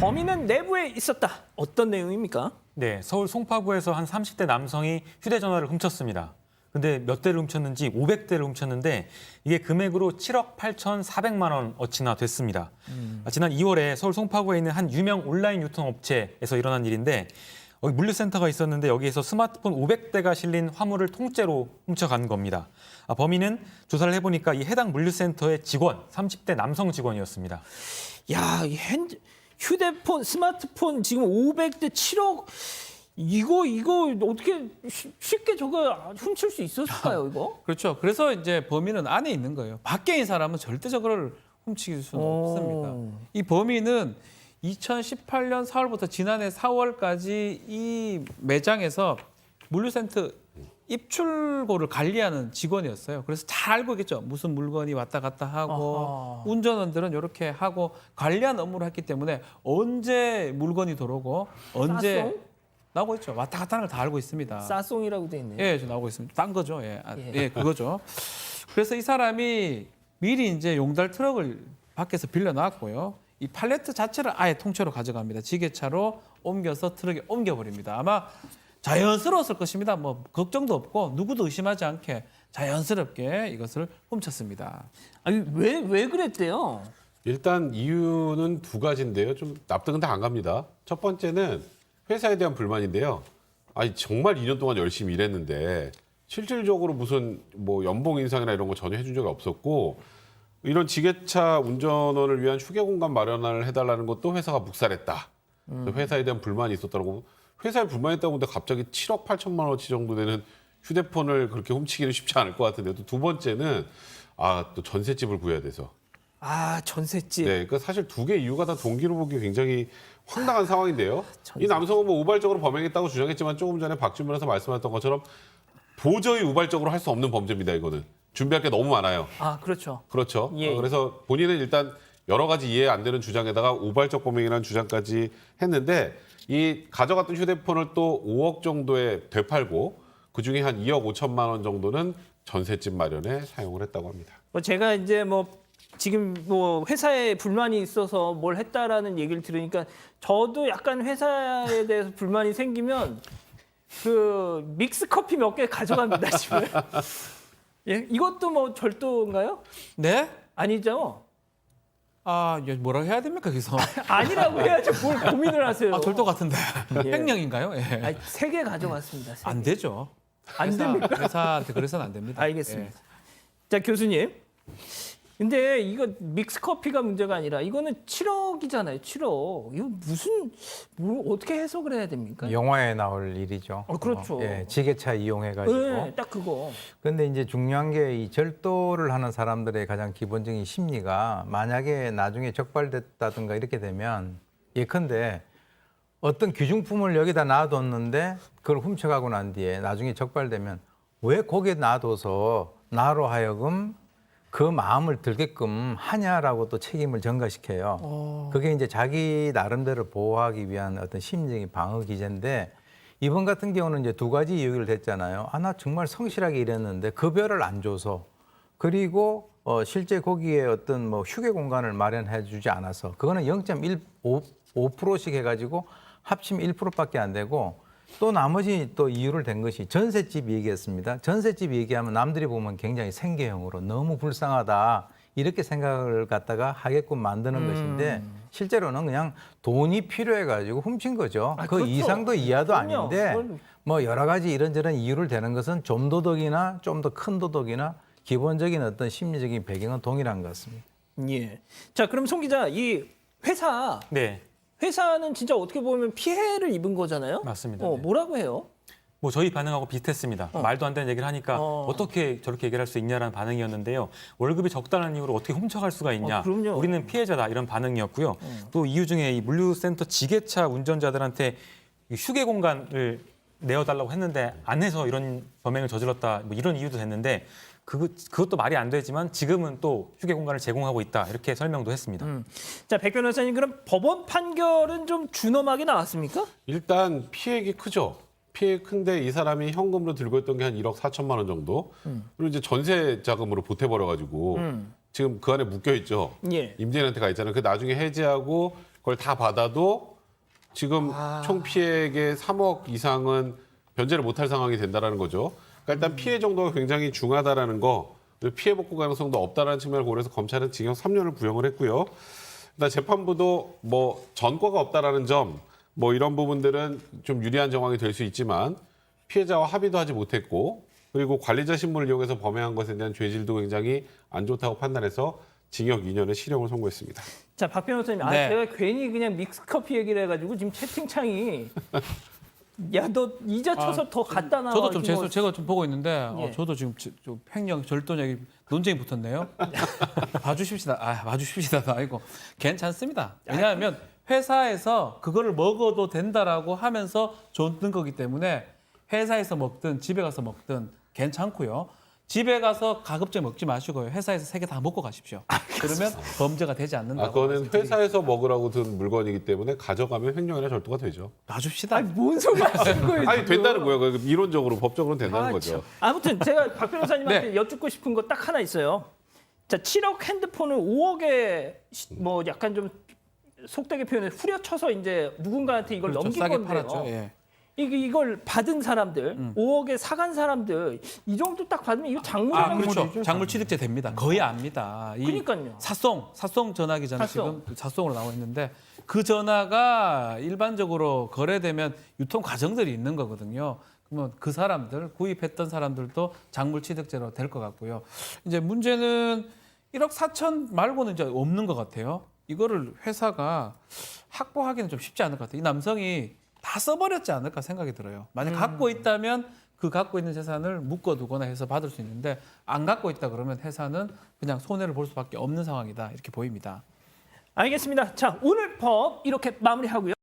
범인은 내부에 있었다. 어떤 내용입니까? 네, 서울 송파구에서 한 30대 남성이 휴대전화를 훔쳤습니다. 근데 몇 대를 훔쳤는지 500대를 훔쳤는데 이게 금액으로 7억 8,400만 원 어치나 됐습니다. 지난 2월에 서울 송파구에 있는 한 유명 온라인 유통업체에서 일어난 일인데 여기 물류센터가 있었는데 여기에서 스마트폰 500대가 실린 화물을 통째로 훔쳐간 겁니다. 범인은 조사를 해보니까 이 해당 물류센터의 직원, 30대 남성 직원이었습니다. 야, 이 휴대폰, 스마트폰 지금 500대 7억 이거 어떻게 쉽게 저거 훔칠 수 있었을까요, 이거? 그렇죠. 그래서 이제 범인은 안에 있는 거예요. 밖에 있는 사람은 절대 저거를 훔칠 수는 없습니다. 이 범인은 2018년 4월부터 지난해 4월까지 이 매장에서 물류센터 입출고를 관리하는 직원이었어요. 그래서 잘 알고 있겠죠. 무슨 물건이 왔다 갔다 하고 운전원들은 이렇게 하고 관리하는 업무를 했기 때문에 언제 물건이 들어오고 언제 싸송? 나오고 있죠. 왔다 갔다 하는 걸 다 알고 있습니다. 싸송이라고 돼 있네요. 예, 저 나오고 있습니다. 딴 거죠. 예, 예. 예, 그거죠. 그래서 이 사람이 미리 이제 용달 트럭을 밖에서 빌려놨고요. 이 팔레트 자체를 아예 통째로 가져갑니다. 지게차로 옮겨서 트럭에 옮겨버립니다. 아마 자연스러웠을 것입니다. 뭐 걱정도 없고 누구도 의심하지 않게 자연스럽게 이것을 훔쳤습니다. 아니 왜 그랬대요? 일단 이유는 두 가지인데요. 좀 납득은 다 안 갑니다. 첫 번째는 회사에 대한 불만인데요. 아니 정말 2년 동안 열심히 일했는데 실질적으로 무슨 뭐 연봉 인상이나 이런 거 전혀 해준 적이 없었고 이런 지게차 운전원을 위한 휴게 공간 마련을 해달라는 것도 회사가 묵살했다. 회사에 대한 불만이 있었다고. 회사에 불만이 있다고 하는데 갑자기 7억 8천만 원어치 정도 되는 휴대폰을 그렇게 훔치기는 쉽지 않을 것 같은데 또 두 번째는 또 전셋집을 구해야 돼서. 전셋집. 네, 그러니까 사실 두 개 이유가 다 동기로 보기 굉장히 황당한 상황인데요. 이 남성은 뭐 우발적으로 범행했다고 주장했지만 조금 전에 박준 변호사 말씀하셨던 것처럼 도저히 우발적으로 할 수 없는 범죄입니다. 이거는 준비할 게 너무 많아요. 그렇죠. 그렇죠. 예. 그래서 본인은 일단 여러 가지 이해 안 되는 주장에다가 우발적 범행이라는 주장까지 했는데 이 가져갔던 휴대폰을 또 5억 정도에 되팔고 그중에 한 2억 5천만 원 정도는 전셋집 마련에 사용을 했다고 합니다. 제가 이제 지금 회사에 불만이 있어서 뭘 했다라는 얘기를 들으니까 저도 약간 회사에 대해서 불만이 생기면 그 믹스 커피 몇 개 가져갑니다, 집에. 예? 이것도 절도인가요? 네? 아니죠? 뭐라고 해야 됩니까, 그래서? 아니라고 해야지 뭘 고민을 하세요. 절도 같은데. 예. 횡령인가요? 예. 3개 가져갔습니다. 세 개. 안 되죠. 안 됩니까? 회사한테 그래서는 안 됩니다. 알겠습니다. 예. 자, 교수님. 근데 이거 믹스 커피가 문제가 아니라 이거는 7억이잖아요. 7억. 이거 뭘 어떻게 해석을 해야 됩니까? 영화에 나올 일이죠. 그렇죠. 지게차 이용해가지고. 네, 딱 그거. 근데 이제 중요한 게 이 절도를 하는 사람들의 가장 기본적인 심리가 만약에 나중에 적발됐다든가 이렇게 되면 예컨대 어떤 귀중품을 여기다 놔뒀는데 그걸 훔쳐가고 난 뒤에 나중에 적발되면 왜 거기에 놔둬서 나로 하여금 그 마음을 들게끔 하냐라고 또 책임을 전가시켜요. 그게 이제 자기 나름대로 보호하기 위한 어떤 심리적인 방어 기제인데 이번 같은 경우는 이제 두 가지 이유를 댔잖아요. 나 정말 성실하게 일했는데 급여를 안 줘서 그리고 실제 거기에 어떤 휴게 공간을 마련해 주지 않아서 그거는 0.15%씩 해가지고 합치면 1%밖에 안 되고 또 나머지 또 이유를 댄 것이 전셋집 얘기했습니다. 전셋집 얘기하면 남들이 보면 굉장히 생계형으로 너무 불쌍하다 이렇게 생각을 갖다가 하게끔 만드는 것인데 실제로는 그냥 돈이 필요해가지고 훔친 거죠. 그 그렇죠. 이상도 이하도 그럼요. 아닌데 여러 가지 이런저런 이유를 대는 것은 좀 도덕이나 좀 더 큰 도덕이나 기본적인 어떤 심리적인 배경은 동일한 것 같습니다. 예. 자, 그럼 송 기자, 이 네, 회사는 진짜 어떻게 보면 피해를 입은 거잖아요. 맞습니다. 네. 뭐라고 해요? 저희 반응하고 비슷했습니다. 말도 안 되는 얘기를 하니까 어떻게 저렇게 얘기를 할 수 있냐라는 반응이었는데요. 월급이 적다는 이유로 어떻게 훔쳐갈 수가 있냐. 그럼요. 우리는 피해자다 이런 반응이었고요. 또 이유 중에 이 물류센터 지게차 운전자들한테 이 휴게 공간을 내어달라고 했는데 안 해서 이런 범행을 저질렀다 이런 이유도 됐는데 그것도 말이 안 되지만 지금은 또 휴게 공간을 제공하고 있다 이렇게 설명도 했습니다. 자, 백 변호사님, 그럼 법원 판결은 좀 준엄하게 나왔습니까? 일단 피해액이 크죠. 피해 큰데 이 사람이 현금으로 들고 있던 게 한 1억 4천만 원 정도. 그리고 이제 전세 자금으로 보태버려가지고 지금 그 안에 묶여 있죠. 예. 임대인한테 가 있잖아요. 그 나중에 해지하고 그걸 다 받아도 지금 총 피해액의 3억 이상은 변제를 못할 상황이 된다라는 거죠. 그러니까 일단 피해 정도가 굉장히 중하다라는 거, 그리고 피해 복구 가능성도 없다라는 측면을 고려해서 검찰은 징역 3년을 구형을 했고요. 일단 재판부도 뭐 전과가 없다라는 점, 뭐 이런 부분들은 좀 유리한 정황이 될 수 있지만 피해자와 합의도 하지 못했고, 그리고 관리자 신분을 이용해서 범행한 것에 대한 죄질도 굉장히 안 좋다고 판단해서 징역 2년의 실형을 선고했습니다. 자, 박 변호사님, 네. 제가 괜히 그냥 믹스커피 얘기를 해가지고 지금 채팅창이 야, 너 이자 쳐서 더 갖다 놔. 저도 좀 제가 좀 보고 있는데 예. 저도 지금 좀 횡령 절도액 논쟁이 붙었네요. 봐주십시다. 봐주십시다. 아이고 괜찮습니다. 왜냐하면 회사에서 그거를 먹어도 된다라고 하면서 줬는 거기 때문에 회사에서 먹든 집에 가서 먹든 괜찮고요. 집에 가서 가급적 먹지 마시고요. 회사에서 3개 다 먹고 가십시오. 그러면 범죄가 되지 않는다고. 그거는 말씀드리겠습니다. 회사에서 먹으라고 든 물건이기 때문에 가져가면 횡령이나 절도가 되죠. 놔줍시다. 아니, 뭔 소리 하시는 거예요? 아니 지금? 된다는 거예요. 그 이론적으로 법적으로는 된다는 거죠. 참. 아무튼 제가 박 변호사님한테 네. 여쭙고 싶은 거 딱 하나 있어요. 자, 7억 핸드폰을 5억에 뭐 약간 좀 속되게 표현해 후려쳐서 이제 누군가한테 이걸 그렇죠. 넘긴 싸게 건데요. 팔았죠. 예. 이걸 받은 사람들, 5억에 사간 사람들 이 정도 딱 받으면 이거 장물이라는 그렇죠. 거죠. 작물 취득제 됩니다. 거의 압니다. 이 그러니까요. 사송 전화기잖아요. 사송. 지금 사송으로 나와 있는데 그 전화가 일반적으로 거래되면 유통 과정들이 있는 거거든요. 그러면 그 사람들 구입했던 사람들도 작물 취득제로 될 것 같고요. 이제 문제는 1억 4천 말고는 이제 없는 것 같아요. 이거를 회사가 확보하기는 좀 쉽지 않을 것 같아요. 이 남성이 다 써버렸지 않을까 생각이 들어요. 만약 갖고 있다면 그 갖고 있는 재산을 묶어두거나 해서 받을 수 있는데 안 갖고 있다 그러면 회사는 그냥 손해를 볼 수밖에 없는 상황이다 이렇게 보입니다. 알겠습니다. 자, 오늘 법 이렇게 마무리하고요.